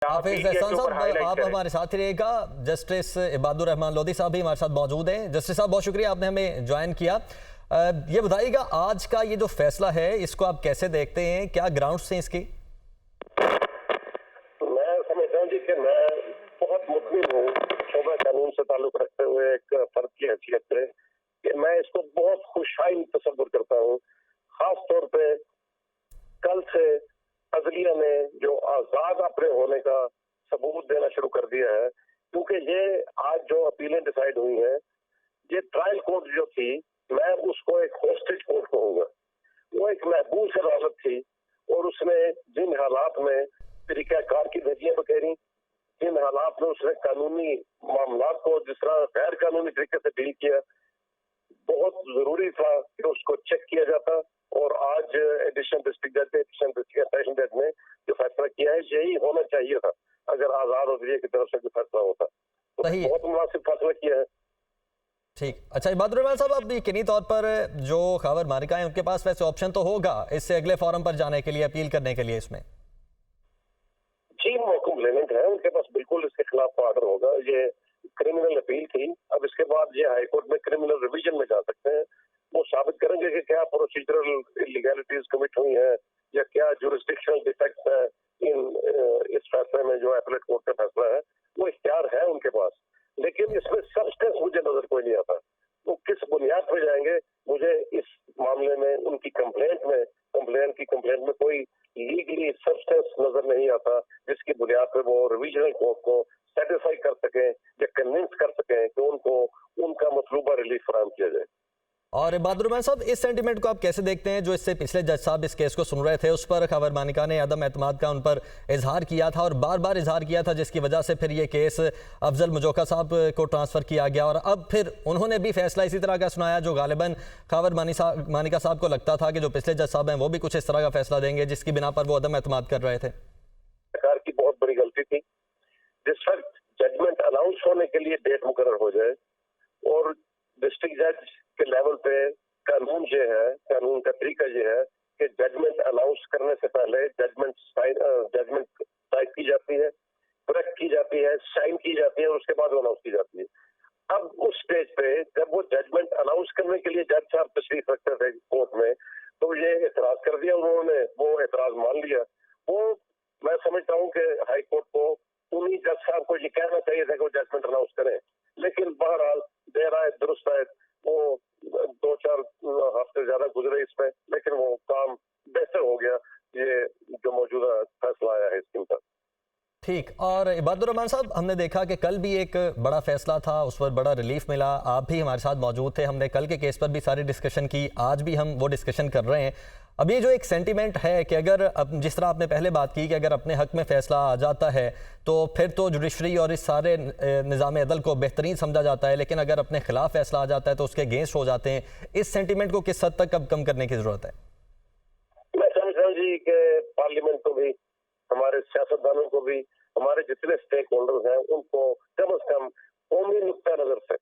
हाफिज एहसान साहब, आप हमारे साथ ही रहेगा। जस्टिस इबादुर रहमान लोधी साहब भी हमारे साथ मौजूद हैं। जस्टिस साहब, बहुत शुक्रिया, आपने हमें ज्वाइन किया। ये बताइएगा, आज का ये जो फैसला है इसको आप कैसे देखते हैं, क्या ग्राउंड्स हैं इसकी? मैं समझता हूँ जी कि मैं बहुत मुतमिन हूँ शोबा कानून से ताल्लुक रखते हुए एक फर्द की हैसियत से कि मैं इसको बहुत खुशहाल तस्वुर करता हूँ। खास तौर पे कल से अदलिया ने जो आजाद अपने होने का सबूत देना शुरू कर दिया है, क्योंकि ये आज जो अपीलें डिसाइड हुई हैं, ये ट्रायल कोर्ट जो थी, मैं उसको एक होस्टेज कोर्ट कहूंगा। वो एक महबूस अदालत थी और उसने जिन हालात में तरीकाकार की धज्जियां बखेरी, जिन हालात में उसने कानूनी मामला को जिस तरह गैर कानूनी तरीके से डील किया, बहुत जरूरी था कि उसको चेक किया जाता। और आज एडिशनल डिस्ट्रिक्ट जज सेशन जज ने जो फैसला किया है, यही होना चाहिए था अगर आजाद अदलिया की तरफ से जो फैसला होता, तो सही, बहुत मुनासिब फैसला किया है। ठीक। अच्छा, इबादुर रहमान साहब, अब यकीनी तौर पर जो खबर मालिका है उनके पास वैसे ऑप्शन तो होगा इससे अगले फॉरम पर जाने के लिए, अपील करने के लिए। इसमें जी, कंप्लेनेंट है, उनके पास बिल्कुल इसके खिलाफ ऑर्डर होगा। ये क्रिमिनल अपील थी, अब इसके बाद ये हाईकोर्ट में क्रिमिनल रिवीजन में जा सकते हैं। वो साबित करेंगे कि क्या प्रोसीजरल इलीगैलिटीज कमिट हुई है या क्या जुरिस्डिक्शनल डिफेक्ट्स है इस फैसले में जो अपीलेट कोर्ट का फैसला है। वो इख्तियार है उनके पास, लेकिन इसमें सब्सटेंस मुझे नजर कोई नहीं आता। वो किस बुनियाद पर जाएंगे, मुझे इस मामले में उनकी कंप्लेंट में कोई लीगली सब्सटेंस नजर नहीं आता जिसकी बुनियाद पर वो रिवीजनल कोर्ट को सेटिस्फाई कर सके या कन्विंस कर सके कि उनको उनका मतलूबा रिलीफ फराहम किया जाए। और इबादुर रहमान साहब, इस सेंटीमेंट को आप कैसे देखते हैं जो इससे पिछले जज साहब इस केस को सुन रहे थे, उस पर खबर मानिका ने अदम एतमाद का उन पर इजहार किया था और बार बार इजहार किया था, जिसकी वजह से फिर ये केस अफजल मुजोका साहब को ट्रांसफर किया गया और अब फिर उन्होंने भी फैसला इसी तरह का सुनाया जो गालिबन खबर मानिका साहब को लगता था कि जो पिछले जज साहब हैं वो भी कुछ इस तरह का फैसला देंगे, जिसकी बिना पर वो अदम एतमाद कर रहे थे। सरकार की बहुत बड़ी गलती थी। जिस वक्त जजमेंट अनाउंस होने के लिए डेट मुकर्रर हो जाए और डिस्ट्रिक्ट जज के लेवल पे कानून का तरीका ये है कि जजमेंट अनाउंस करने से पहले जजमेंट टाइप की जाती है, करेक्ट की जाती है, साइन की जाती है और उसके बाद अनाउंस की जाती है। अब उस स्टेज पे जब वो जजमेंट अनाउंस करने के लिए जज साहब तशरीफ रखते थे कोर्ट में, तो ये एतराज कर दिया उन्होंने, वो एतराज मान लिया। वो मैं समझता हूँ कि हाई कोर्ट को उन्हीं जज साहब को ये कहना चाहिए था कि वो जजमेंट अनाउंस करें, लेकिन बहरहाल देर आए दुरुस्त आए, वो 2-4 हफ्ते ज्यादा गुजरे इसमें, लेकिन वो काम बेहतर हो गया। ये जो मौजूदा फैसला आया है स्कीम पर। ठीक। और इबादुर रहमान साहब, हमने देखा कि कल भी एक बड़ा फैसला था, उस पर बड़ा रिलीफ मिला, आप भी हमारे साथ मौजूद थे, हमने कल के केस पर भी सारी डिस्कशन की, आज भी हम वो डिस्कशन कर रहे हैं। अब ये जो एक सेंटीमेंट है कि अगर जिस तरह आपने पहले बात की कि अगर अपने हक में फैसला आ जाता है तो फिर तो जुडिशरी और इस सारे निज़ाम अदल को बेहतरीन समझा जाता है, लेकिन अगर अपने खिलाफ फैसला आ जाता है तो उसके अगेंस्ट हो जाते हैं। इस सेंटीमेंट को किस हद तक अब कम करने की ज़रूरत है? मैं समझ रहा हूँ जी कि पार्लियामेंट को भी, हमारे सियासतदानों को भी, हमारे जितने स्टेक होल्डर्स हैं उनको कम से कम कौमी नुक्ता नजर से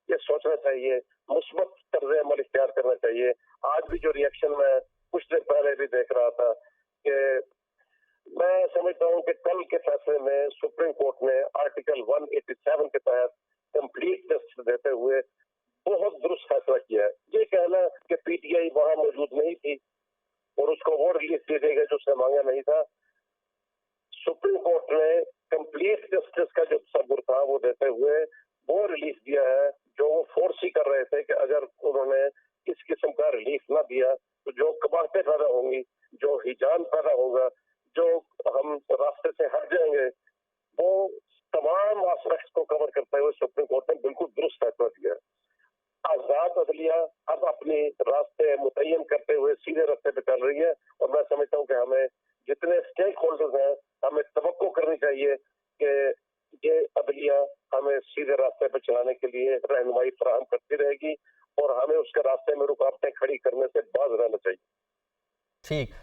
ये सोचना चाहिए, मुस्बत तर्ज अमल इख्तियार करना चाहिए। आज भी जो रिएक्शन मैं कुछ देर पहले भी देख रहा था कि मैं समझता हूँ कि कल के फैसले में सुप्रीम कोर्ट ने आर्टिकल 187 के तहत कंप्लीट जस्टिस देते हुए बहुत दुरुस्त फैसला किया है। ये कहना कि पीटीआई वहां मौजूद नहीं थी और उसको वो रिलीफ दे देगा जो उसने मांगा नहीं था, सुप्रीम कोर्ट ने कंप्लीट जस्टिस का जो तस्वुर था वो देते हुए वो रिलीफ दिया है जो वो फोर्स ही कर रहे थे कि अगर उन्होंने इस किस्म का रिलीफ ना दिया तो जो कबाहतें पैदा होंगी, जो हिजान पैदा होगा, जो हम रास्ते से हट जाएंगे, वो तमाम एस्पेक्ट्स को कवर करते हुए सुप्रीम कोर्ट ने बिल्कुल दुरुस्त फैसला दिया। आजाद अदलिया अब अपने रास्ते मुतय्यन करते हुए सीधे रास्ते पे चल रही है और मैं समझता हूँ कि हमें जितने स्टेक होल्डर्स हैं, हमें तवक्को करनी चाहिए कि ये अदलिया हमें सीधे रास्ते पे चलाने के लिए रहनुमाई फराहम करती रहेगी और हमें उसके रास्ते में रुकावटें खड़ी करने से बाज रहना चाहिए। ठीक।